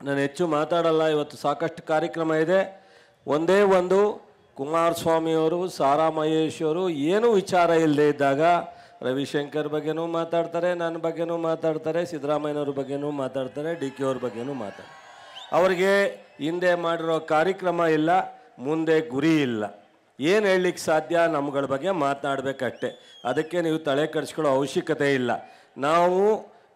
ನಾನು ಹೆಚ್ಚು ಮಾತಾಡಲ್ಲ. ಇವತ್ತು ಸಾಕಷ್ಟು ಕಾರ್ಯಕ್ರಮ ಇದೆ. ಒಂದೇ ಒಂದು ಕುಮಾರಸ್ವಾಮಿಯವರು, ಸಾರಾ ಮಹೇಶ್ ಅವರು ಏನೂ ವಿಚಾರ ಇಲ್ಲದೆ ಇದ್ದಾಗ ರವಿಶಂಕರ್ ಬಗ್ಗೆನೂ ಮಾತಾಡ್ತಾರೆ, ನನ್ನ ಬಗ್ಗೆನೂ ಮಾತಾಡ್ತಾರೆ, ಸಿದ್ದರಾಮಯ್ಯನವ್ರ ಬಗ್ಗೆನೂ ಮಾತಾಡ್ತಾರೆ, ಡಿ ಕೆ ಅವ್ರ ಬಗ್ಗೆನೂ ಮಾತಾಡ್ತಾರೆ. ಅವ್ರಿಗೆ ಹಿಂದೆ ಮಾಡಿರೋ ಕಾರ್ಯಕ್ರಮ ಇಲ್ಲ, ಮುಂದೆ ಗುರಿ ಇಲ್ಲ. ಏನು ಹೇಳಲಿಕ್ಕೆ ಸಾಧ್ಯ? ನಮ್ಗಳ ಬಗ್ಗೆ ಮಾತನಾಡಬೇಕಷ್ಟೆ. ಅದಕ್ಕೆ ನೀವು ತಲೆ ಕೆಡಿಸ್ಕೊಳ್ಳೋ ಅವಶ್ಯಕತೆ ಇಲ್ಲ. ನಾವು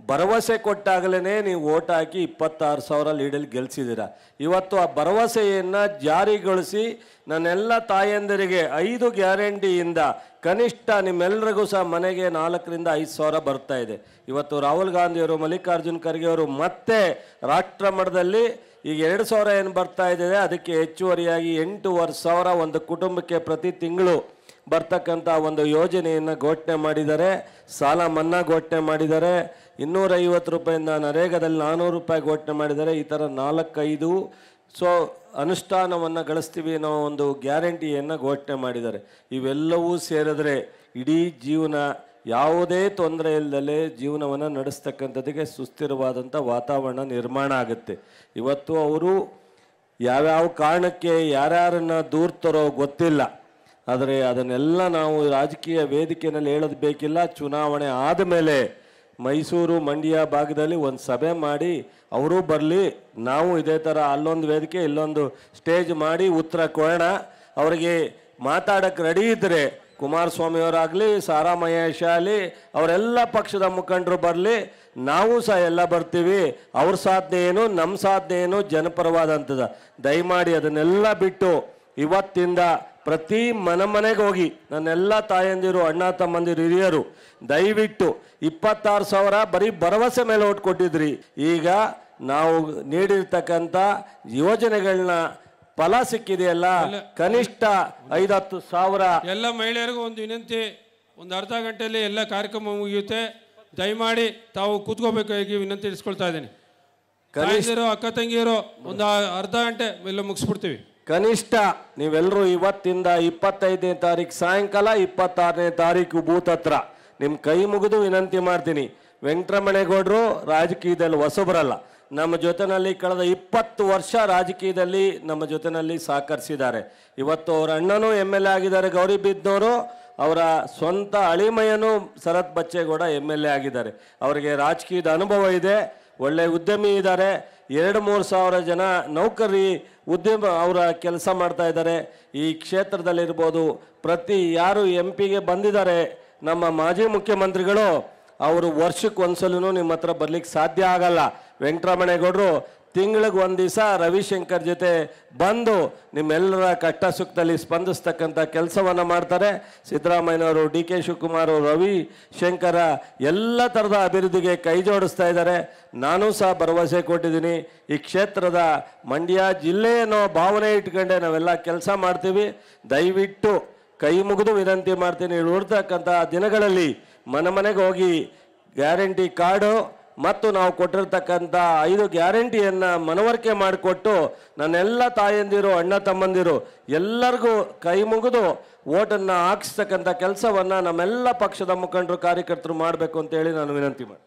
ಭರವಸೆ ಕೊಟ್ಟಾಗಲೇ ನೀವು ಓಟ್ ಹಾಕಿ 26,000 ಲೀಡಲ್ಲಿ ಗೆಲ್ಲಿಸಿದ್ದೀರ. ಇವತ್ತು ಆ ಭರವಸೆಯನ್ನು ಜಾರಿಗೊಳಿಸಿ ನನ್ನೆಲ್ಲ ತಾಯಂದಿರಿಗೆ 5 ಗ್ಯಾರಂಟಿಯಿಂದ ಕನಿಷ್ಠ ನಿಮ್ಮೆಲ್ಲರಿಗೂ ಸಹ ಮನೆಗೆ 4ರಿಂದ 5 ಸಾವಿರ ಬರ್ತಾ ಇದೆ. ಇವತ್ತು ರಾಹುಲ್ ಗಾಂಧಿಯವರು, ಮಲ್ಲಿಕಾರ್ಜುನ್ ಖರ್ಗೆ ಅವರು ಮತ್ತೆ ರಾಷ್ಟ್ರ ಮಟ್ಟದಲ್ಲಿ ಈಗ 2,000 ಏನು ಬರ್ತಾ ಇದೆ, ಅದಕ್ಕೆ ಹೆಚ್ಚುವರಿಯಾಗಿ 8,500 ಒಂದು ಕುಟುಂಬಕ್ಕೆ ಪ್ರತಿ ತಿಂಗಳು ಬರ್ತಕ್ಕಂಥ ಒಂದು ಯೋಜನೆಯನ್ನು ಘೋಷಣೆ ಮಾಡಿದ್ದಾರೆ. ಸಾಲ ಮನ್ನಾ ಘೋಷಣೆ ಮಾಡಿದ್ದಾರೆ. 250 ರೂಪಾಯಿಂದ ನರೇಗಾದಲ್ಲಿ 400 ರೂಪಾಯಿ ಘೋಷಣೆ ಮಾಡಿದ್ದಾರೆ. ಈ ಥರ 4-5 ಅನುಷ್ಠಾನವನ್ನು ಗಳಿಸ್ತೀವಿ ಅನ್ನೋ ಒಂದು ಗ್ಯಾರಂಟಿಯನ್ನು ಘೋಷಣೆ ಮಾಡಿದ್ದಾರೆ. ಇವೆಲ್ಲವೂ ಸೇರಿದ್ರೆ ಇಡೀ ಜೀವನ ಯಾವುದೇ ತೊಂದರೆ ಇಲ್ಲದಲೇ ಜೀವನವನ್ನು ನಡೆಸ್ತಕ್ಕಂಥದ್ದಕ್ಕೆ ಸುಸ್ಥಿರವಾದಂಥ ವಾತಾವರಣ ನಿರ್ಮಾಣ ಆಗುತ್ತೆ. ಇವತ್ತು ಅವರು ಯಾವ್ಯಾವ ಕಾರಣಕ್ಕೆ ಯಾರ್ಯಾರನ್ನು ದೂರ್ತಾರೋ ಗೊತ್ತಿಲ್ಲ. ಆದರೆ ಅದನ್ನೆಲ್ಲ ನಾವು ರಾಜಕೀಯ ವೇದಿಕೆಯಲ್ಲಿ ಹೇಳೋದು ಬೇಕಿಲ್ಲ. ಚುನಾವಣೆ ಆದಮೇಲೆ ಮೈಸೂರು, ಮಂಡ್ಯ ಭಾಗದಲ್ಲಿ ಒಂದು ಸಭೆ ಮಾಡಿ ಅವರು ಬರಲಿ, ನಾವು ಇದೇ ಥರ ಅಲ್ಲೊಂದು ವೇದಿಕೆ ಇಲ್ಲೊಂದು ಸ್ಟೇಜ್ ಮಾಡಿ ಉತ್ತರ ಕೊಡೋಣ. ಅವರಿಗೆ ಮಾತಾಡೋಕ್ಕೆ ರೆಡಿ ಇದ್ದರೆ ಕುಮಾರಸ್ವಾಮಿಯವರಾಗಲಿ, ಸಾರಾ ಮಹೇಶ್ ಆಗಲಿ, ಅವರೆಲ್ಲ ಪಕ್ಷದ ಮುಖಂಡರು ಬರಲಿ, ನಾವು ಸಹ ಎಲ್ಲ ಬರ್ತೀವಿ. ಅವ್ರ ಸಾಧನೆ ಏನು, ನಮ್ಮ ಸಾಧನೆ ಏನು, ಜನಪರವಾದಂಥದ್ದು. ದಯಮಾಡಿ ಅದನ್ನೆಲ್ಲ ಬಿಟ್ಟು ಇವತ್ತಿಂದ ಪ್ರತಿ ಮನೆಗೆ ಹೋಗಿ ನನ್ನೆಲ್ಲ ತಾಯಂದಿರು, ಅಣ್ಣ ತಮ್ಮಂದಿರು, ಹಿರಿಯರು ದಯವಿಟ್ಟು 26,000 ಬರೀ ಭರವಸೆ ಮೇಲೆ ಓಟ್ ಕೊಟ್ಟಿದ್ರಿ. ಈಗ ನಾವು ನೀಡಿರ್ತಕ್ಕಂಥ ಯೋಜನೆಗಳನ್ನ ಫಲ ಸಿಕ್ಕಿದೆಯಲ್ಲ, ಕನಿಷ್ಠ 5-10 ಸಾವಿರ. ಎಲ್ಲ ಮಹಿಳೆಯರಿಗೂ ಒಂದು ವಿನಂತಿ, ಒಂದು ಅರ್ಧ ಗಂಟೆಯಲ್ಲಿ ಎಲ್ಲ ಕಾರ್ಯಕ್ರಮ ಮುಗಿಯುತ್ತೆ. ದಯಮಾಡಿ ತಾವು ಕೂತ್ಕೋಬೇಕಾಗಿ ವಿನಂತಿ ಇರಿಸ್ಕೊಳ್ತಾ ಇದ್ದೇನೆ. ಕನಿಷ್ಠರು, ಅಕ್ಕ ತಂಗಿಯರು ಒಂದು ಅರ್ಧ ಗಂಟೆ ಎಲ್ಲ ಮುಗಿಸ್ಬಿಡ್ತೀವಿ. ಕನಿಷ್ಠ ನೀವೆಲ್ಲರೂ ಇವತ್ತಿಂದ 25ನೇ ತಾರೀಕು ಸಾಯಂಕಾಲ, 26ನೇ ತಾರೀಕು ಬೂತ್ ಹತ್ರ ನಿಮ್ಮ ಕೈ ಮುಗಿದು ವಿನಂತಿ ಮಾಡ್ತೀನಿ. ವೆಂಕಟರಮಣೇಗೌಡರು ರಾಜಕೀಯದಲ್ಲಿ ಹೊಸಬರಲ್ಲ. ನಮ್ಮ ಜೊತೆಯಲ್ಲಿ ಕಳೆದ 20 ವರ್ಷ ರಾಜಕೀಯದಲ್ಲಿ ನಮ್ಮ ಜೊತೆಯಲ್ಲಿ ಸಹಕರಿಸಿದ್ದಾರೆ. ಇವತ್ತು ಅವರ ಅಣ್ಣನೂ MLA ಆಗಿದ್ದಾರೆ, ಗೌರಿಬಿದನೂರು. ಅವರ ಸ್ವಂತ ಅಳಿಮಯ್ಯನೂ ಶರತ್ ಬಚ್ಚೇಗೌಡ MLA ಆಗಿದ್ದಾರೆ. ಅವರಿಗೆ ರಾಜಕೀಯದ ಅನುಭವ ಇದೆ, ಒಳ್ಳೆ ಉದ್ಯಮಿ ಇದ್ದಾರೆ. 2-3 ಸಾವಿರ ಜನ ನೌಕರಿ ಉದ್ಯಮ ಅವರ ಕೆಲಸ ಮಾಡ್ತಾ ಇದ್ದಾರೆ. ಈ ಕ್ಷೇತ್ರದಲ್ಲಿರ್ಬೋದು, ಪ್ರತಿ ಯಾರು MP ಗೆ ಬಂದಿದ್ದಾರೆ ನಮ್ಮ ಮಾಜಿ ಮುಖ್ಯಮಂತ್ರಿಗಳು, ಅವರು ವರ್ಷಕ್ಕೆ ಒಂದ್ಸಲೂ ನಿಮ್ಮ ಹತ್ರ ಬರ್ಲಿಕ್ಕೆ ಸಾಧ್ಯ ಆಗಲ್ಲ. ವೆಂಕಟರಮಣೇಗೌಡರು ತಿಂಗಳಿಗೆ ಒಂದು ದಿವಸ ರವಿಶಂಕರ್ ಜೊತೆ ಬಂದು ನಿಮ್ಮೆಲ್ಲರ ಕಷ್ಟ ಸುಖದಲ್ಲಿ ಸ್ಪಂದಿಸ್ತಕ್ಕಂಥ ಕೆಲಸವನ್ನು ಮಾಡ್ತಾರೆ. ಸಿದ್ದರಾಮಯ್ಯನವರು, ಡಿ ಕೆ ಶಿವಕುಮಾರ್, ರವಿಶಂಕರ ಎಲ್ಲ ಥರದ ಅಭಿವೃದ್ಧಿಗೆ ಕೈ ಜೋಡಿಸ್ತಾ ಇದ್ದಾರೆ. ನಾನು ಸಹ ಭರವಸೆ ಕೊಟ್ಟಿದ್ದೀನಿ. ಈ ಕ್ಷೇತ್ರದ ಮಂಡ್ಯ ಜಿಲ್ಲೆ ಅನ್ನೋ ಭಾವನೆ ಇಟ್ಕೊಂಡೆ ನಾವೆಲ್ಲ ಕೆಲಸ ಮಾಡ್ತೀವಿ. ದಯವಿಟ್ಟು ಕೈ ಮುಗಿದು ವಿನಂತಿ ಮಾಡ್ತೀನಿ, ಉಳಿರ್ತಕ್ಕಂಥ ದಿನಗಳಲ್ಲಿ ಮನೆಗೆ ಹೋಗಿ ಗ್ಯಾರಂಟಿ ಕಾರ್ಡು ಮತ್ತು ನಾವು ಕೊಟ್ಟಿರ್ತಕ್ಕಂಥ 5 ಗ್ಯಾರಂಟಿಯನ್ನು ಮನವರಿಕೆ ಮಾಡಿಕೊಟ್ಟು ನನ್ನೆಲ್ಲ ತಾಯಂದಿರು, ಅಣ್ಣ ತಮ್ಮಂದಿರು ಎಲ್ಲರಿಗೂ ಕೈ ಮುಗಿದು ಓಟನ್ನು ಹಾಕಿಸ್ತಕ್ಕಂಥ ಕೆಲಸವನ್ನು ನಮ್ಮೆಲ್ಲ ಪಕ್ಷದ ಮುಖಂಡರು, ಕಾರ್ಯಕರ್ತರು ಮಾಡಬೇಕು ಅಂತೇಳಿ ನಾನು ವಿನಂತಿ ಮಾಡಿ